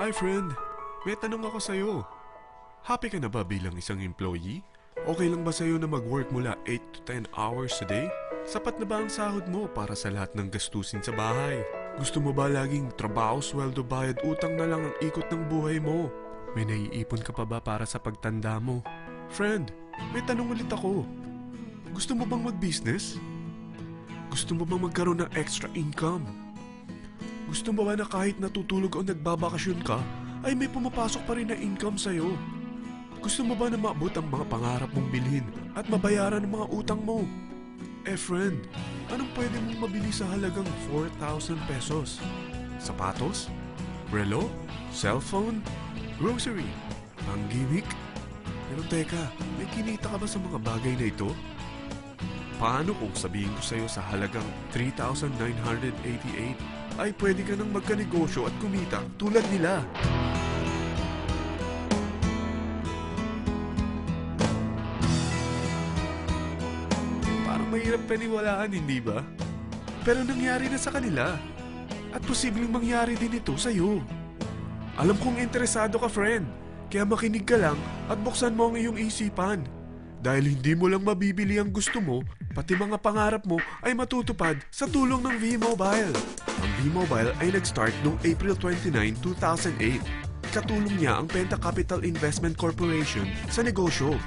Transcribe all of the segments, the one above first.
Hi friend, may tanong ako sa'yo. Happy ka na ba bilang isang employee? Okay lang ba sa'yo na mag-work mula 8 to 10 hours a day? Sapat na ba ang sahod mo para sa lahat ng gastusin sa bahay? Gusto mo ba laging trabaho, sweldo, bayad, utang na lang ang ikot ng buhay mo? May naiipon ka pa ba para sa pagtanda mo? Friend, may tanong ulit ako. Gusto mo bang mag-business? Gusto mo bang magkaroon ng extra income? Gusto mo ba na kahit natutulog o nagbabakasyon ka, ay may pumapasok pa rin na income sa'yo? Gusto mo ba na maabot ang mga pangarap mong bilhin at mabayaran ang mga utang mo? Friend, anong pwede mong mabili sa halagang 4,000 pesos? Sapatos? Relo? Cellphone? Grocery? Ang gimmick? Pero teka, may kinita ka ba sa mga bagay na ito? Paano kung sabihin ko sa'yo sa halagang 3,988 ay pwede ka nang magkanegosyo at kumita tulad nila? Parang mahirap paniwalaan, hindi ba? Pero nangyari na sa kanila. At posibleng mangyari din ito sa'yo. Alam kong interesado ka, friend. Kaya makinig ka lang at buksan mo ang iyong isipan. Dahil hindi mo lang mabibili ang gusto mo, pati mga pangarap mo ay matutupad sa tulong ng V-Mobile. Ang V-Mobile ay nag-start noong April 29, 2008. Katulong niya ang Penta Capital Investment Corporation sa negosyo.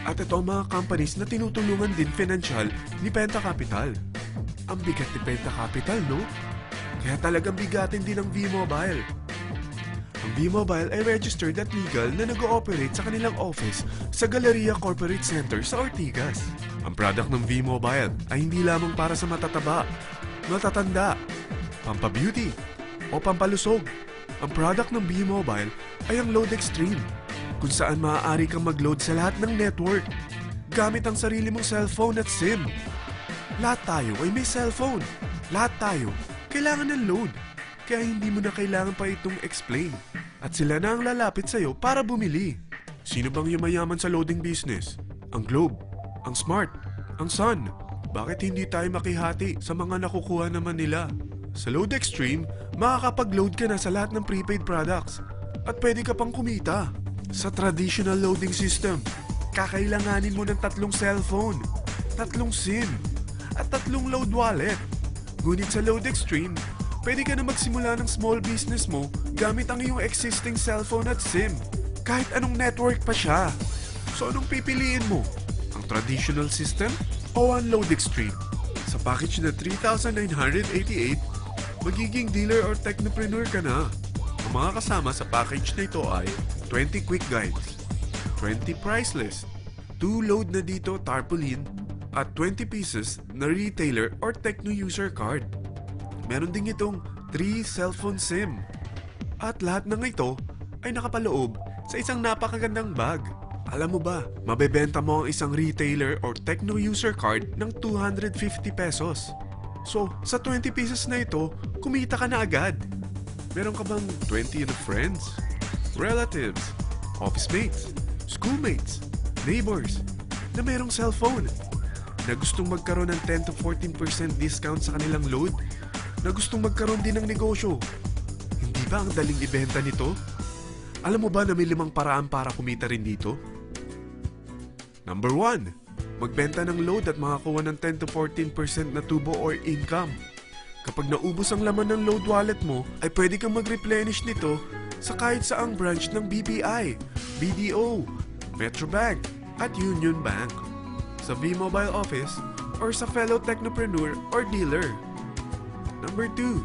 At ito ang mga companies na tinutulungan din financial ni Penta Capital. Ang bigat ni Penta Capital, no? Kaya talagang bigatin din ang V-Mobile. Ang V-Mobile ay registered at legal na nag-ooperate sa kanilang office sa Galleria Corporate Center sa Ortigas. Ang product ng V-Mobile ay hindi lamang para sa matataba, matatanda, pampabeauty, o pampalusog. Ang product ng V-Mobile ay ang Load Extreme, kung saan maaari kang mag-load sa lahat ng network gamit ang sarili mong cellphone at SIM. Lahat tayo ay may cellphone. Lahat tayo kailangan ng load. Kaya hindi mo na kailangan pa itong explain. At sila na ang lalapit sa'yo para bumili. Sino bang yumayaman sa loading business? Ang Globe, ang Smart, ang Sun. Bakit hindi tayo makihati sa mga nakukuha naman nila? Sa Load Extreme, makakapag-load ka na sa lahat ng prepaid products. At pwede ka pang kumita. Sa traditional loading system, kakailanganin mo ng 3 cellphone, 3 SIM, at 3 load wallet. Ngunit sa Load Extreme, pwede ka na magsimula ng small business mo gamit ang iyong existing cellphone at SIM. Kahit anong network pa siya. So anong pipiliin mo? Ang traditional system o ang Load Extreme? Sa package na 3,988, magiging dealer or technopreneur ka na. Ang mga kasama sa package na ito ay 20 quick guides, 20 price list, 2 load na dito tarpaulin, at 20 pieces na retailer or techno user card. Meron din itong 3 cellphone SIM. At lahat ng ito ay nakapaloob sa isang napakagandang bag. Alam mo ba, mabebenta mo ang isang retailer or techno user card ng 250 pesos. So, sa 20 pieces na ito, kumita ka na agad. Meron ka bang 20 na friends, relatives, office mates, schoolmates, neighbors na merong cellphone na gustong magkaroon ng 10 to 14% discount sa kanilang load? Na gustong magkaroon din ng negosyo? Hindi ba ang daling ibenta nito? Alam mo ba na may 5 paraan para kumita rin dito? Number 1. Magbenta ng load at makakuha ng 10 to 14% na tubo or income. Kapag naubos ang laman ng load wallet mo, ay pwede kang mag-replenish nito sa kahit saang branch ng BPI, BDO, Metrobank, at Union Bank, sa V-Mobile office, or sa fellow technopreneur or dealer. Number 2.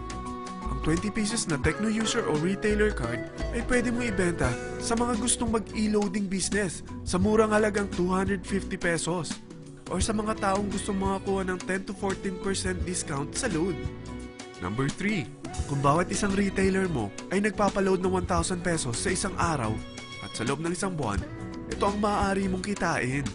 Ang 20 pieces na techno user o retailer card ay pwede mo ibenta sa mga gustong mag-e-loading business sa murang halagang 250 pesos or sa mga taong gustong makakuha ng 10 to 14% discount sa load. Number 3. Kung bawat isang retailer mo ay nagpapaload ng 1,000 pesos sa isang araw at sa loob ng isang buwan, ito ang maaari mong kitain.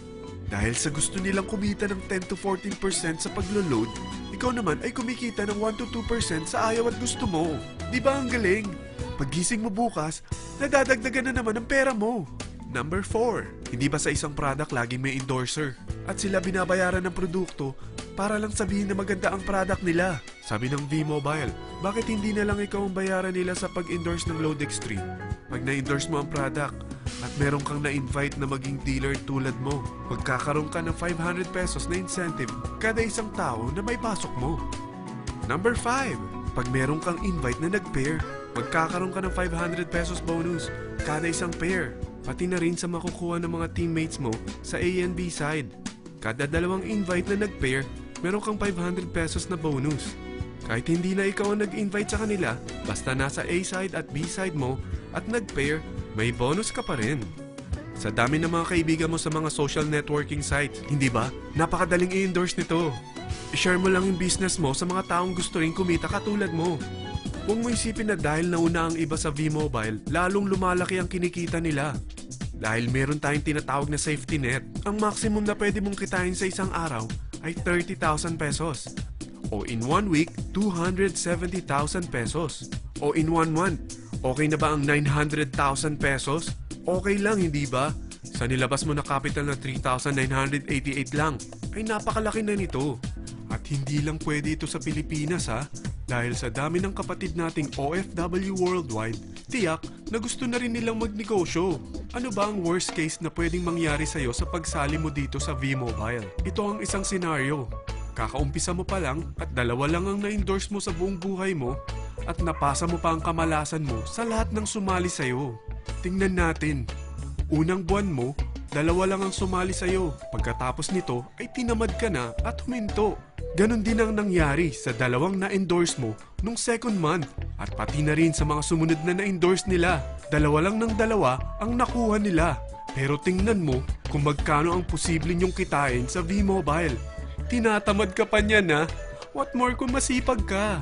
Dahil sa gusto nilang kumita ng 10 to 14% sa paglo-load, ikaw naman ay kumikita ng 1 to 2% sa ayaw at gusto mo. Di ba ang galing? Paggising mo bukas, nadadagdagan na naman ang pera mo. Number 4. Hindi ba sa isang product laging may endorser? At sila binabayaran ng produkto para lang sabihin na maganda ang product nila. Sabi ng V-Mobile, bakit hindi na lang ikaw ang bayaran nila sa pag-endorse ng Load Extreme? Pag na-endorse mo ang product at meron kang na-invite na maging dealer tulad mo, magkakaroon ka ng 500 pesos na incentive kada isang tao na may pasok mo. Number 5, pag meron kang invite na nag-pair, magkakaroon ka ng 500 pesos bonus kada isang pair, pati na rin sa makukuha ng mga teammates mo sa A and B side. Kada dalawang invite na nag-pair, meron kang 500 pesos na bonus. Kahit hindi na ikaw ang nag-invite sa kanila, basta nasa A side at B side mo at nag-pair, may bonus ka pa rin. Sa dami ng mga kaibigan mo sa mga social networking sites, hindi ba? Napakadaling i-endorse nito. I-share mo lang yung business mo sa mga taong gusto rin kumita katulad mo. Huwag mo isipin na dahil nauna ang iba sa V-Mobile, lalong lumalaki ang kinikita nila. Dahil meron tayong tinatawag na safety net, ang maximum na pwede mong kitain sa isang araw ay 30,000 pesos. O in 1 week, 270,000 pesos. O in 1 month, okay na ba ang 900,000 pesos? Okay lang, hindi ba? Sa nilabas mo na capital na 3,988 lang, ay napakalaki na nito. At hindi lang pwede ito sa Pilipinas ha, dahil sa dami ng kapatid nating OFW worldwide, tiyak na gusto na rin nilang magnegosyo. Ano ba ang worst case na pwedeng mangyari sa'yo sa pagsali mo dito sa V-Mobile? Ito ang isang senaryo. Kakaumpisa mo pa lang at dalawa lang ang na-endorse mo sa buong buhay mo at napasa mo pa ang kamalasan mo sa lahat ng sumali sa'yo. Tingnan natin. Unang buwan mo, dalawa lang ang sumali sa'yo. Pagkatapos nito ay tinamad ka na at huminto. Ganon din ang nangyari sa dalawang na-endorse mo nung second month at pati na rin sa mga sumunod na na-endorse nila. Dalawa lang ng dalawa ang nakuha nila. Pero tingnan mo kung magkano ang posible nyong kitain sa V-Mobile. Tinatamad ka pa niyan ha? What more kung masipag ka?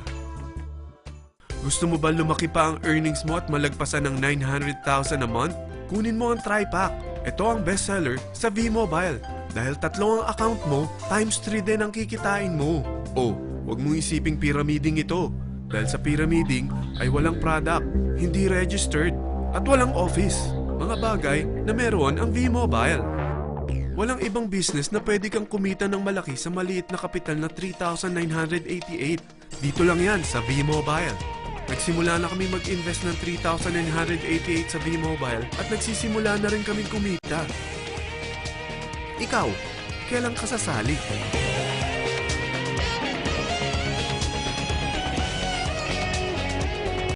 Gusto mo ba lumaki pa ang earnings mo at malagpasan ng 900,000 a month? Kunin mo ang TriPack. Ito ang bestseller sa V-Mobile. Dahil 3 ang account mo, times 3 din ang kikitain mo. O, huwag mong isiping pyramiding ito. Dahil sa pyramiding ay walang product, hindi registered, at walang office. Mga bagay na meron ang V-Mobile. Walang ibang business na pwede kang kumita ng malaki sa maliit na kapital na 3,988. Dito lang yan sa V-Mobile. Nagsimula na kami mag-invest ng 3,988 sa V-Mobile at nagsisimula na rin kami kumita. Ikaw, kailan ka sasali?